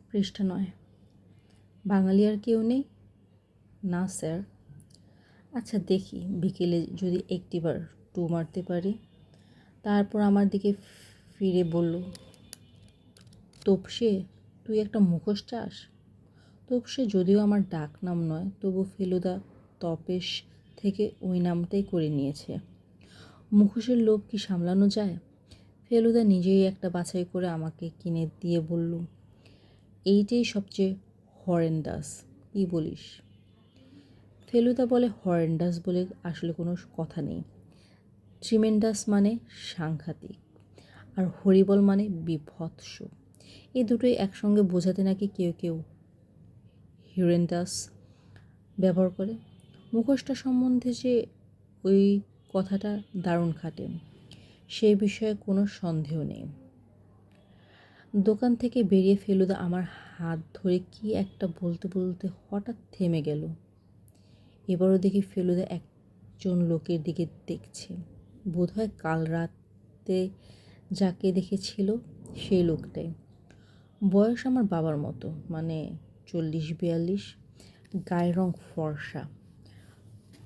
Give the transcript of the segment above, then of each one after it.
পৃষ্ঠা 9। বাঙালি আর কেউ নেই? না স্যার। আচ্ছা দেখি বিকেলে যদি একটিবার টু মারতে পারি। তারপর আমার দিকে ফিরে বলল, তোপসে, তুই একটা মুখোশ চাস? তোপসে যদিও আমার ডাক নাম নয়, তবু ফেলুদা তপেশ থেকে ওই নামটাই করে নিয়েছে। মুখোশের লোভ কি সামলানো যায়? ফেলুদা নিজেই একটা বাছাই করে আমাকে কিনে দিয়ে বলল, এইটাই সবচেয়ে হরেন্ডাস, কী বলিস? ফেলুদা বলে হরেন্ডাস বলে আসলে কোনো কথা নেই। ট্রিমেন্ডাস মানে সাংঘাতিক, আর হরিবল মানে বিভৎস। এই দুটোই একসঙ্গে বোঝাতে নাকি কেউ কেউ হিউরেন্ডাস ব্যবহার করে। মুখোশটা সম্বন্ধে যে ওই কথাটা দারুণ খাটে, সে বিষয়ে কোনো সন্দেহ নেই। দোকান থেকে বেরিয়ে ফেলুদা আমার হাত ধরে কি একটা বলতে বলতে হঠাৎ থেমে গেল। এবারও দেখি ফেলুদা একজন লোকের দিকে দেখছে। বোধহয় কাল রাতে যাকে দেখেছিল সেই লোকটাই। বয়স আমার বাবার মতো, মানে 40-42, গায়ের রং ফর্সা,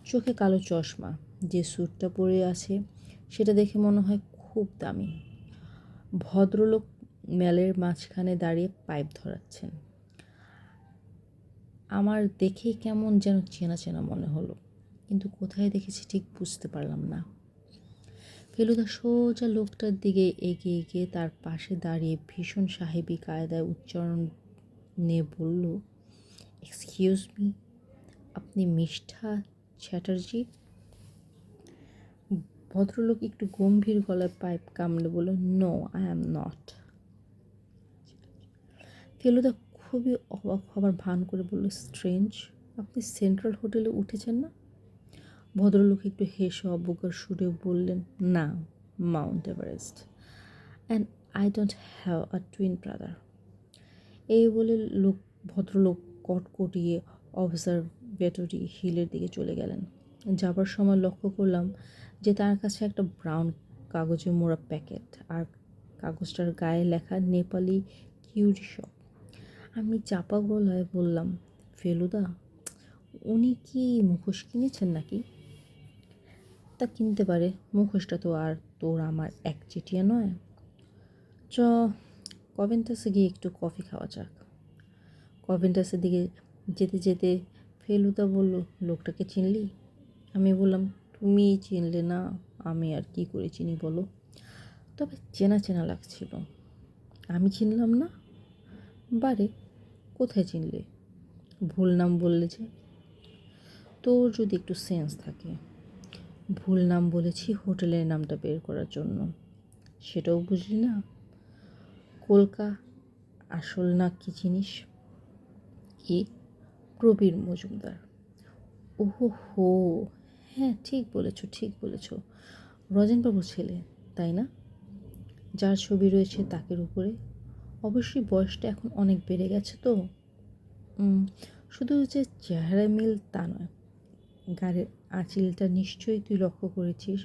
চোখে কালো চশমা। যে স্যুটটা পরে আছে সেটা দেখে মনে হয় খুব দামি। ভদ্রলোক মেলের মাঝখানে দাঁড়িয়ে পাইপ ধরাচ্ছেন। আমার দেখেই কেমন যেন চেনা চেনা মনে হলো, কিন্তু কোথায় দেখেছি ঠিক বুঝতে পারলাম না। ফেলুদা সোজা লোকটার দিকে এগিয়ে গিয়ে তার পাশে দাঁড়িয়ে ভীষণ সাহেবী কায়দায় উচ্চারণে বলল, এক্সকিউজ মি, আপনি মিষ্ঠা চ্যাটার্জি? ভদ্রলোক একটু গম্ভীর গলায় পাইপ কামড়ে বলল, no, I am not. Feluda খুবই অবাক হবার ভান করে বলল, স্ট্রেঞ্জ, আপনি সেন্ট্রাল হোটেলে উঠেছেন না? ভদ্রলোক একটু হেসে অবজ্ঞার সুরে বললেন, না, Mount Everest, and I don't have a twin brother. এই বলে ভদ্রলোক কটকটিয়ে অবজারভেটরি হিলের দিকে চলে গেলেন। যাবার সময় লক্ষ্য করলাম যে তার কাছে একটা ব্রাউন কাগজে মোড়া প্যাকেট, আর কাগজটার গায়ে লেখা নেপালি কিউরি শপ। আমি চাপা গলায় বললাম, ফেলুদা, উনি কি মুখোশ কিনেছেন নাকি? তা কিনতে পারে, মুখোশটা তো আর তোর আমার একচেটিয়া নয়। চ কভেন্টাসে গিয়ে একটু কফি খাওয়া যাক। কভেন্টাসের দিকে যেতে যেতে ফেলুদা বলল, লোকটাকে চিনলি? আমি বললাম, তুমি চিনলে না, আমি আর কি করে চিনি বলো? তবে চেনা চেনা লাগছিল। আমি চিনলাম না? বারে, কোথায় চিনলে? ভুল নাম বললে যে। তোর যদি একটু সেন্স থাকে। ভুল নাম বলেছি হোটেলের নামটা বের করার জন্য, সেটাও বুঝলি না? কলকা আসল না কি জিনিস? কি? প্রবীর মজুমদার। ওহো হো, হ্যাঁ ঠিক বলেছ, রজনবাবুর ছেলে, তাই না? যার ছবি রয়েছে তাকের উপরে। অবশ্যই বয়সটা এখন অনেক বেড়ে গেছে তো। শুধু যে চেহারা মিল তা নয়, গাড়ির আঁচিলটা নিশ্চয়ই তুই লক্ষ্য করেছিস।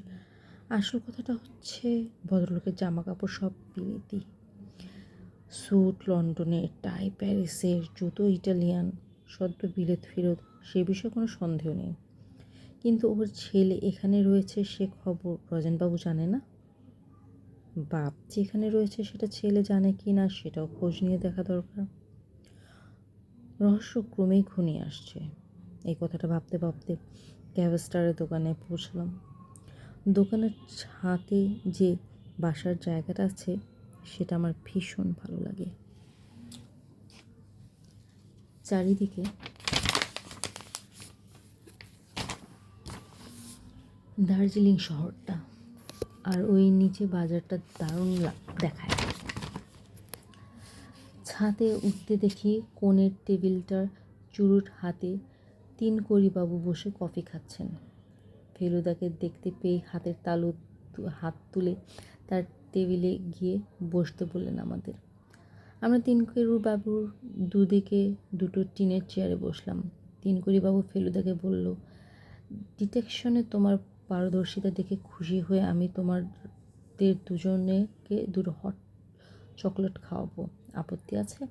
আসল কথাটা হচ্ছে ভদ্রলোকের জামা কাপড় সব বিলেতি। স্যুট লন্ডনের, টাই প্যারিসের, জুতো ইটালিয়ান, সদ্য বিলেত ফেরত, সে বিষয়ে কোনো সন্দেহ নেই। কিন্তু ওর ছেলে এখানে রয়েছে সে খবর রজনবাবু জানে না। বাপ যেখানে রয়েছে সেটা ছেলে জানে কি না সেটাও খোঁজ নিয়ে দেখা দরকার। রহস্য ক্রমেই ঘনিয়ে আসছে। এই কথাটা ভাবতে ভাবতে ক্যাভেস্টারের দোকানে পৌঁছলাম। দোকানের ছাদে যে বাসার জায়গাটা আছে সেটা আমার ভীষণ ভালো লাগে। চারিদিকে দার্জিলিং শহরটা, আর ওই নিচে বাজারটা দারুণ দেখায়। ছাদে উঠতে দেখি কোণের টেবিলটার চুরুট হাতে তিনকড়িবাবু বসে কফি খাচ্ছেন। ফেলুদাকে দেখতে পেয়ে হাত তুলে তার টেবিলে গিয়ে বসতে বললেন আমাদের। আমরা তিনকড়িবাবুর দুদিকে দুটো টিনের চেয়ারে বসলাম। তিনকড়িবাবু ফেলুদাকে বলল, ডিটেকশনে তোমার পারদর্শিতা দেখে খুশি হয়ে আমি তোমাদের দুজনেকে দুটো হট চকলেট খাওয়াবো, আপত্তি আছে?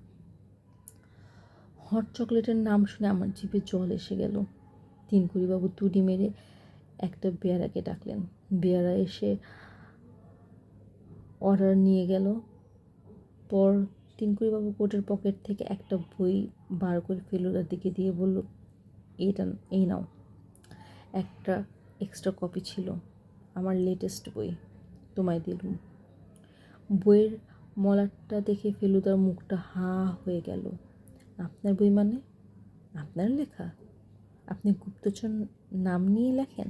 হট চকলেটের নাম শুনে আমার জিভে জল এসে গেল। তিনকুড়িবাবু তুড়ি মেরে একটা বেয়ারাকে ডাকলেন। বেয়ারা এসে অর্ডার নিয়ে গেল। পর তিনকুড়িবাবু কোটের পকেট থেকে একটা বই বার করে ফেলুদার দিকে দিয়ে বলল, এই নাও। একটা এক্সট্রা কপি ছিল, আমার লেটেস্ট বই, তোমায় দিলুম। বইয়ের মলাটটা দেখে ফেলুদার মুখটা হাঁ হয়ে গেল। আপনার বই মানে? আপনার লেখা? আপনি গুপ্তচর নাম নিয়ে লেখেন?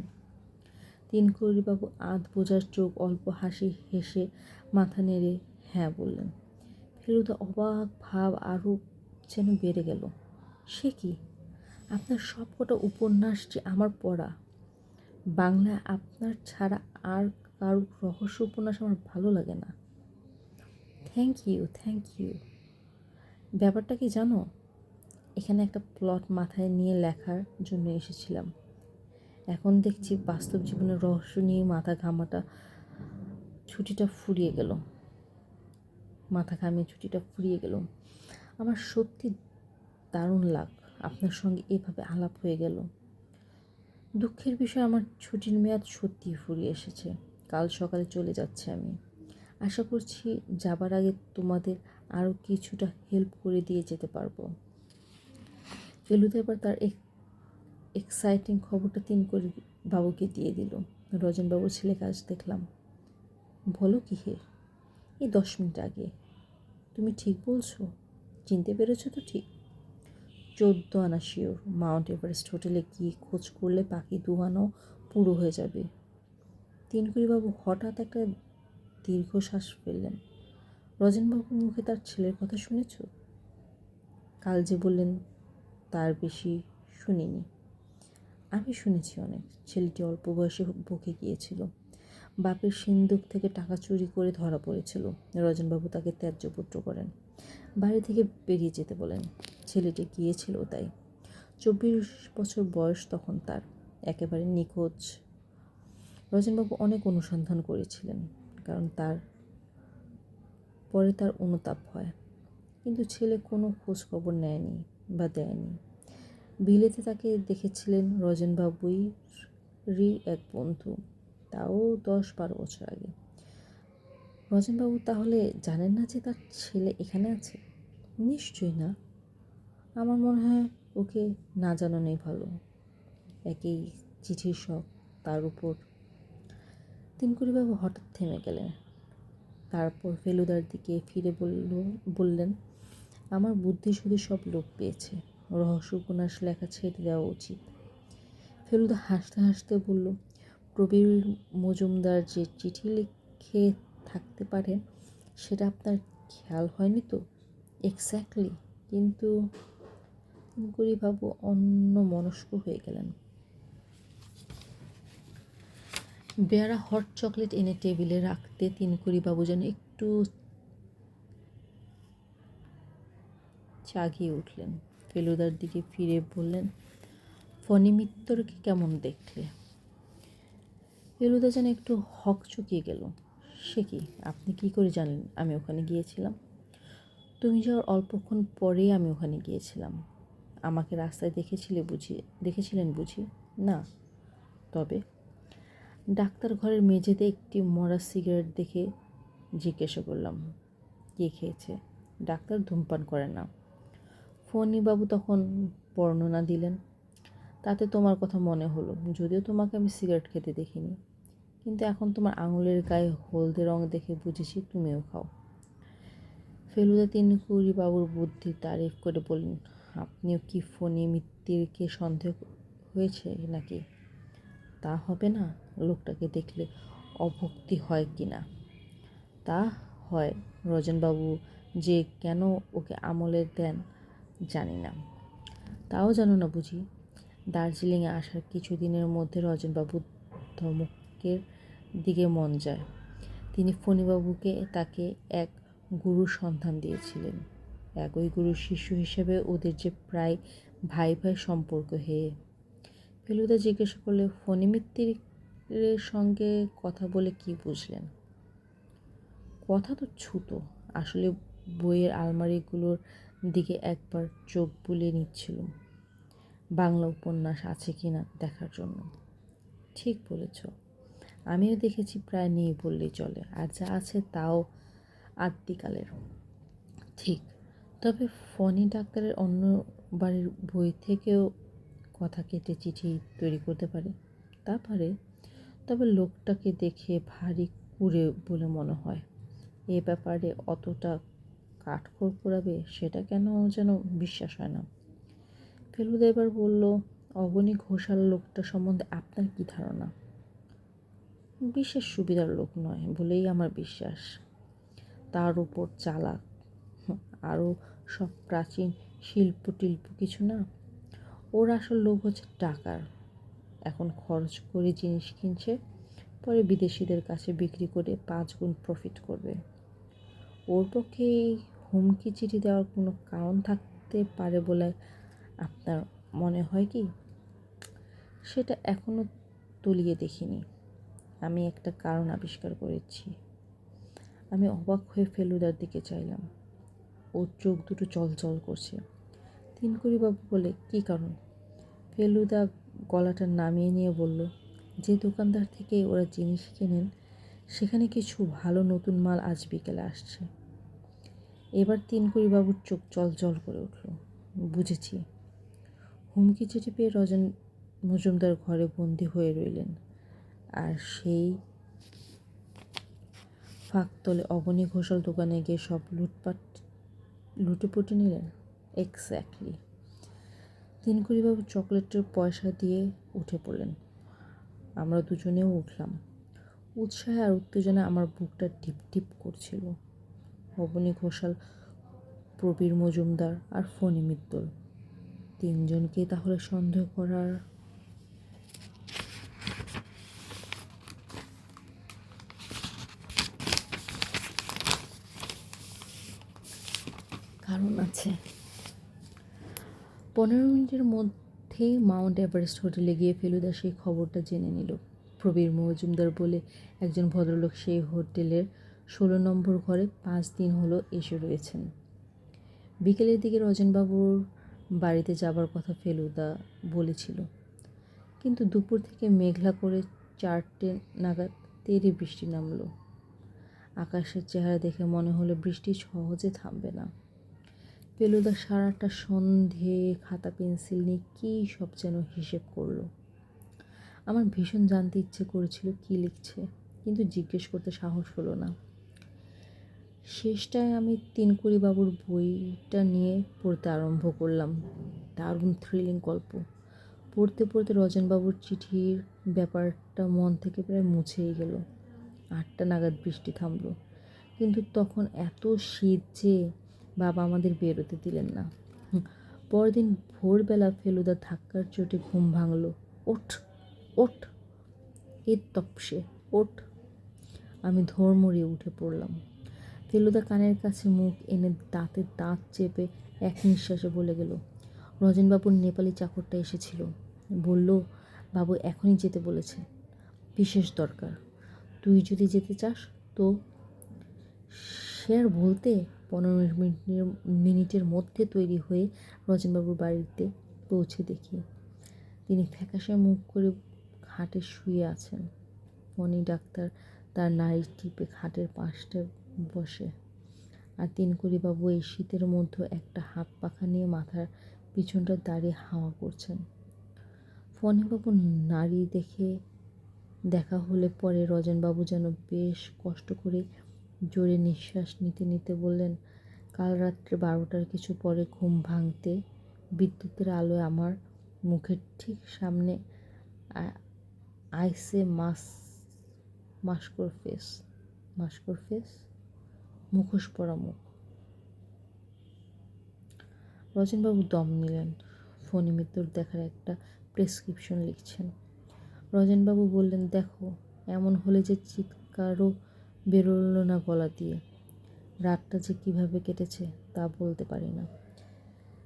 তিনকুড়িবাবু আধ বোঝার চোখ অল্প হাসি হেসে মাথা নেড়ে হ্যাঁ বললেন। ফেলুদা অবাক ভাব আরও যেন বেড়ে গেল। সে কি, আপনার সব কটা উপন্যাস যে আমার পড়া। বাংলায় আপনার ছাড়া আর কারো রহস্য উপন্যাস আমার ভালো লাগে না। Thank you. ব্যাপারটা কি জানো, এখানে একটা প্লট মাথায় নিয়ে লেখার জন্য এসেছিলাম। এখন দেখছি বাস্তব জীবনের রহস্য নিয়ে মাথা ঘামিয়ে ছুটিটা ফুরিয়ে গেল। আমার সত্যি দারুণ লাগ আপনার সঙ্গে এভাবে আলাপ হয়ে গেল। দুঃখের বিষয়, আমার ছুটির মেয়াদ সত্যিই ফুরিয়ে এসেছে। কাল সকালে চলে যাচ্ছে আমি। আশা করছি যাবার আগে তোমাদের আরও কিছুটা হেল্প করে দিয়ে যেতে পারবো। ফেলুদা এবার তার এক্সাইটিং খবরটা বাবুকে দিয়ে দিল। রজনবাবুর ছেলে কাজ দেখলাম। বলো কি হে? এই 10 মিনিট আগে। তুমি ঠিক বলছো? চিনতে পেরেছো তো ঠিক? 14 আনা শিওর। মাউন্ট এভারেস্ট হোটেলে গিয়ে খোঁজ করলে বাকি 2 আনাও পুরো হয়ে যাবে। তিনকুড়িবাবু হঠাৎ একটা দীর্ঘশ্বাস ফেললেন। রজনবাবুর মুখে তার ছেলের কথা শুনেছ? কাল যে বললেন তার বেশি শুনিনি। আমি শুনেছি অনেক। ছেলেটি অল্প বয়সে বকে গিয়েছিল। বাপের সিন্দুক থেকে টাকা চুরি করে ধরা পড়েছিল। রজনবাবু তাকে ত্যায্যপুত্র করেন, বাড়ি থেকে বেরিয়ে যেতে বলেন। ছেলেটি গিয়েছিল তাই। 24 বছর বয়স তখন তার, একেবারে নিখোঁজ। রজনবাবু অনেক অনুসন্ধান করেছিলেন, কারণ পরে তার অনুতাপ হয়, কিন্তু ছেলে কোনো খোঁজ খবর নেয়নি বা দেয়নি। বিলেতে তাকে দেখেছিলেন রজনবাবুরই এক বন্ধু, তাও 10-12 বছর আগে। রজনবাবু তাহলে জানেন না যে তার ছেলে এখানে আছে? নিশ্চয়ই না। আমার মনে হয় ওকে না জানানোই ভালো। একই চিঠির শখ তার উপর। তিনকুড়িবাবু হঠাৎ থেমে গেলেন। তারপর ফেলুদার দিকে ফিরে বললেন, আমার বুদ্ধি শুধু সব লোক পেয়েছে। রহস্য উপন্যাস লেখা ছেড়ে দেওয়া উচিত। ফেলুদা হাসতে হাসতে বলল, প্রবীর মজুমদার যে চিঠি লিখে থাকতে পারেন সেটা আপনার খেয়াল হয়নি তো? এক্স্যাক্টলি। কিন্তু তিনকুড়িবাবু অন্যমনস্ক হয়ে গেলেন। বেয়ারা হট চকলেট এনে টেবিলে রাখতে তিনকুড়িবাবু যেন একটু চাগিয়ে উঠলেন। ফেলুদার দিকে ফিরে বললেন, ফণি মিত্তরকে কেমন দেখলে? ফেলুদা যেন একটু হকচকিয়ে গেল। সে কি, আপনি কি করে জানলেন আমি ওখানে গিয়েছিলাম? তুমি যাওয়ার অল্পক্ষণ পরেই আমি ওখানে গিয়েছিলাম। আমাকে রাস্তায় দেখেছিলেন বুঝি? না। তবে? ডাক্তার ঘরের মেঝেতে একটি মরা সিগারেট দেখে জিজ্ঞাসা করলাম, কে খেয়েছে? ডাক্তার ধূমপান করে না। ফণিবাবু তখন বর্ণনা দিলেন। তাতে তোমার কথা মনে হলো, যদিও তোমাকে আমি সিগারেট খেতে দেখিনি। কিন্তু এখন তোমার আঙুলের গায়ে হলদে রং দেখে বুঝেছি তুমিও খাও। ফেলুদা তিনকুড়িবাবুর বুদ্ধির তারিফ করে বললেন, আপনিও কি ফণি মিত্তিরকে সন্দেহ হয়েছে নাকি? তা হবে না, লোকটাকে দেখলে অভক্তি হয় কি না? তা হয়। রজনবাবু যে কেন ওকে আমলে দেন জানি না। তাও জানো না বুঝি? দার্জিলিংয়ে আসার কিছুদিনের মধ্যে রজনবাবুর ধমকের দিকে মন যায়। তিনি ফণিবাবুকে তাকে এক গুরুর সন্ধান দিয়েছিলেন। একই গুরুর শিষ্য হিসেবে ওদের যে প্রায় ভাই ভাই সম্পর্ক হেয়ে। ফেলুদা জিজ্ঞাসা করলে, ফণি মিত্তিরের সঙ্গে কথা বলে কি বুঝলেন? কথা তো ছুতো, আসলে বইয়ের আলমারিগুলোর দিকে একবার চোখ বুলিয়ে নিচ্ছিল বাংলা উপন্যাস আছে কি না দেখার জন্য। ঠিক বলেছ, আমিও দেখেছি, প্রায় নেই বললেই চলে, আর যা আছে তাও আদ্যিকালের। ঠিক, তবে ফণি ডাক্তারের অন্য বাড়ির বই থেকেও কথা কেটে চিঠি তৈরি করতে পারে। তা পারে, তবে লোকটাকে দেখে ভারী কুঁড়ে বলে মনে হয়। এ ব্যাপারে অতটা কাঠখড় পোড়াবে সেটা কেন যেন বিশ্বাস হয় না। ফেলুদা এবার বলল, অবনী ঘোষাল লোকটা সম্বন্ধে আপনার কি ধারণা? বিশেষ সুবিধার লোক নয় বলেই আমার বিশ্বাস। তার উপর চালাক, আরও সব প্রাচীন শিল্প টিল্প কিছু না। ওর আসল লোভ হচ্ছে টাকার। এখন খরচ করে জিনিস কিনছে, পরে বিদেশিদের কাছে বিক্রি করে 5 গুণ প্রফিট করবে। ওর পক্ষে এই হুমকি চিঠি দেওয়ার কোনো কারণ থাকতে পারে বলে আপনার মনে হয় কি? সেটা এখনও তলিয়ে দেখিনি। আমি একটা কারণ আবিষ্কার করেছি। আমি অবাক হয়ে ফেলুদার দিকে চাইলাম। ওর চোখ দুটো চলচল করছে। তিনকুড়িবাবু বলে, কী কারণ? ফেলুদা গলাটা নামিয়ে নিয়ে বলল, যে দোকানদার থেকে ওরা জিনিস কেনেন সেখানে কিছু ভালো নতুন মাল আজ বিকেলে আসছে। এবার তিনকুড়িবাবুর চোখ চলচল করে উঠল। বুঝেছি। হুমকি চিঠি পেয়ে রজন মজুমদার ঘরে বন্দি হয়ে রইলেন, আর সেই ফাঁকতলে অবনী ঘোষাল দোকানে গিয়ে সব লুটেপুটে নিলেন। এক্স্যাক্টলি। তিনকুড়িবাবু চকলেটের পয়সা দিয়ে উঠে পড়লেন। আমরা দুজনেও উঠলাম। উৎসাহে আর উত্তেজনায় আমার বুকটা টিপ টিপ করছিল। অবনী ঘোষাল, প্রবীর মজুমদার আর ফণি মিত্তল, তিনজনকেই তাহলে সন্দেহ করার কারণ আছে। 15 মিনিটের মধ্যেই মাউন্ট এভারেস্ট হোটেলে গিয়ে ফেলুদা সেই খবরটা জেনে নিল। প্রবীর মজুমদার বলে একজন ভদ্রলোক সেই হোটেলের 16 নম্বর ঘরে 5 দিন হলো এসে রয়েছেন। বিকেলের দিকে রজনবাবুর বাড়িতে যাবার কথা ফেলুদা বলেছিল, কিন্তু দুপুর থেকে মেঘলা করে 4টে নাগাদ তেড়ে বৃষ্টি নামলো। আকাশের চেহারা দেখে মনে হলো বৃষ্টি সহজে থামবে না। ফেলুদা সারাটা সন্ধে খাতা পেন্সিল নিয়ে কী সব যেন হিসেব করলো। আমার ভীষণ জানতে ইচ্ছে করেছিল কী লিখছে, কিন্তু জিজ্ঞেস করতে সাহস হলো না। শেষটায় আমি তিনকুড়িবাবুর বইটা নিয়ে পড়তে আরম্ভ করলাম। দারুণ থ্রিলিং গল্প। পড়তে পড়তে রজনবাবুর চিঠির ব্যাপারটা মন থেকে প্রায় মুছেই গেল। 8টা নাগাদ বৃষ্টি থামলো, কিন্তু তখন এত শীত যে বাবা আমাদের বেরোতে দিলেন না। পরদিন ভোরবেলা ফেলুদা ধাক্কার চোটে ঘুম ভাঙল। ওঠ ওঠ, এ তপসে ওঠ। আমি ধর্মড়িয়ে উঠে পড়লাম। ফেলুদা কানের কাছে মুখ এনে দাঁতে দাঁত চেপে এক নিঃশ্বাসে বলে গেল, রজনবাবুর নেপালি চাকরটা এসেছিল, বলল বাবু এখনই যেতে বলেছে, বিশেষ দরকার। তুই যদি যেতে চাস তো। সে আর বলতে 15 মিনিটের মধ্যে তৈরি হয়ে রজনবাবুর বাড়িতে পৌঁছে দেখি তিনি ফ্যাকাশে মুখ করে খাটে শুয়ে আছেন। ফণি ডাক্তার তার নাড়ি টিপে খাটের পাশটায় বসে, আর তিনকুড়িবাবু এই শীতের মধ্যে একটা হাত পাখা নিয়ে মাথার পিছনটা দাঁড়িয়ে হাওয়া করছেন। ফণিবাবু নাড়ি দেখা হলে পরে রজনবাবু যেন বেশ কষ্ট করে জোরে নিঃশ্বাস নিতে নিতে বললেন, কাল রাত্রে 12টার কিছু পরে ঘুম ভাঙতে বিদ্যুতের আলোয় আমার মুখের ঠিক সামনে আইসে মাস্কোর ফেস, মুখোশ পরা মুখ। রজনবাবু দম নিলেন। ফণি মিত্তর দেখার একটা প্রেসক্রিপশন লিখছেন। রজনবাবু বললেন, দেখো, এমন হলে যে চিৎকারও বেরোলো না গলা দিয়ে। রাতটা যে কীভাবে কেটেছে তা বলতে পারি না।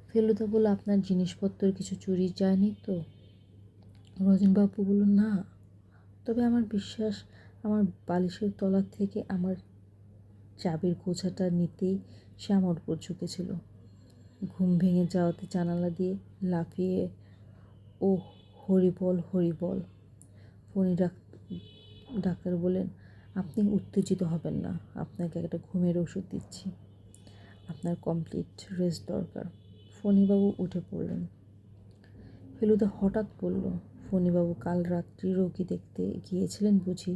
ফেলুদা বলল, আপনার জিনিসপত্র কিছু চুরি যায়নি তো? রজনবাবু বলল, না, তবে আমার বিশ্বাস আমার বালিশের তলা থেকে আমার চাবির গোছাটা নিতেই সে আমার উপর ঝুঁকেছিল। ঘুম ভেঙে যাওয়াতে জানালা দিয়ে লাফিয়ে ও হরিবল হরিবল। ফণি ডাক্তার বলেন, আপনি উত্তেজিত হবেন না, আপনাকে একটা ঘুমের ওষুধ দিচ্ছি, আপনার কমপ্লিট রেস্ট দরকার। ফণিবাবু উঠে পড়লেন। ফেলুদা হঠাৎ বলল, ফণিবাবু কাল রাত্রি রোগী দেখতে গিয়েছিলেন বুঝি?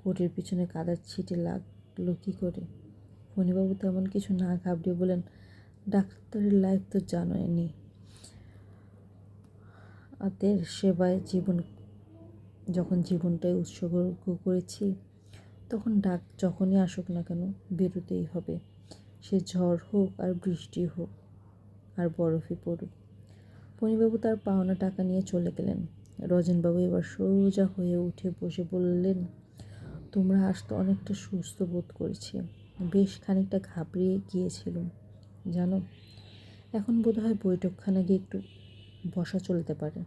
কোটের পিছনে কাদার ছিটে লাগলো কী করে? ফণিবাবু তেমন কিছু না ঘাবড়ে বলেন, ডাক্তারের লাইফ তো জানোনি, তাদের সেবায় যখন জীবনটাই উৎসর্গ করেছি, তখন ডাক যখনই আসুক না কেন বেরোতেই হবে, সে ঝড় হোক আর বৃষ্টি হোক আর বরফই পড়ুক। ফণিবাবু তার পাওনা টাকা নিয়ে চলে গেলেন। রজনবাবু এবার সোজা হয়ে উঠে বসে বললেন, তোমরা আসতে অনেকটা সুস্থ বোধ করেছি, বেশ খানিকটা ঘাবড়িয়ে গিয়েছিলুম জানো। এখন বোধহয় বৈঠকখানা গিয়ে একটু বসা চলতে পারে।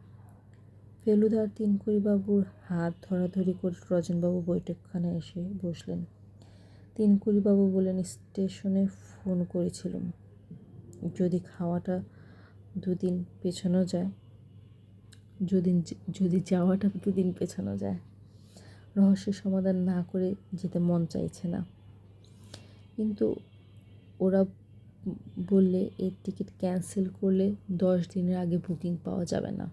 ফেলুদা আর তিনকুড়িবাবুর হাত ধরাধরি করে রজনবাবু বৈঠকখানায় এসে বসলেন। তিনকুড়িবাবু বললেন, স্টেশনে ফোন করেছিলুম, যদি খাওয়াটা দুদিন পেছানো যায়, যদি যাওয়াটা দুদিন পেছানো যায়। রহস্যের সমাধান না করে যেতে মন চাইছে না, কিন্তু ওরা বললে এর টিকিট ক্যান্সেল করলে 10 দিনের আগে বুকিং পাওয়া যাবে না।